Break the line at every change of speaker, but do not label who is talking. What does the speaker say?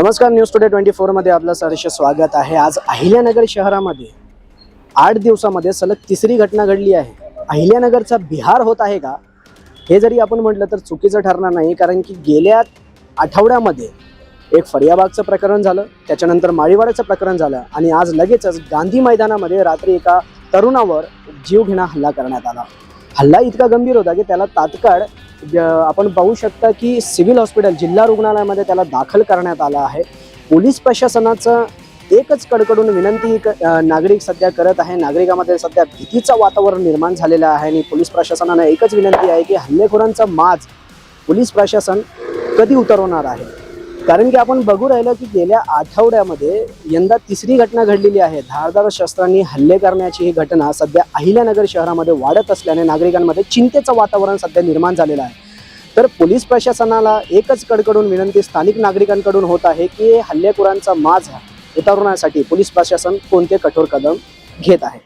नमस्कार, news today 24 मध्ये आपलं सहर्ष स्वागत आहे। आज अहिल्यानगर शहरामध्ये 8 दिवसामध्ये सलग तिसरी घटना घडली आहे। अहिल्यानगरचा बिहार होत आहे का, हे जरी आपण म्हटलं तर चुकीचं ठरणार नाही, कारण की गेल्या आठवड्यामध्ये एक फरियाबागचं प्रकरण झालं, त्याच्यानंतर माळीवाड्याचं प्रकरण झालं आणि आज लगेचच गांधी मैदानामध्ये रात्री एका तरुणावर जीवघेणा हल्ला करण्यात आला। हल्ला इतका गंभीर होता की त्याला तात्काळ आपण पाहू शकता की सिव्हिल हॉस्पिटल जिल्हा रुग्णालयामध्ये त्याला दाखल करण्यात आला आहे। पोलीस प्रशासनाचं एकच कडकडून विनंती नागरिक सध्या करत आहे। नागरिकांमध्ये सध्या भीतीचं वातावरण निर्माण झालेलं आहे आणि पोलीस प्रशासनाने एकच विनंती आहे की हल्लेखोरांचा माज पोलीस प्रशासन कधी उतरवणार आहे, कारण की आपण बघू राहिलो की गेल्या आठवड्यामध्ये यंदा तिसरी घटना घडलेली आहे। धारदार शस्त्रांनी हल्ले करण्याची ही घटना सध्या अहिल्यानगर शहरामध्ये वाढत असल्याने नागरिकांमध्ये चिंतेचं वातावरण सध्या निर्माण झालेलं आहे। तर पोलीस प्रशासनाला एकच कडकडून विनंती स्थानिक नागरिकांकडून होत आहे की हल्लेखोरांचा माज उतरवण्यासाठी पोलीस प्रशासन कोणते कठोर कदम घेत आहे।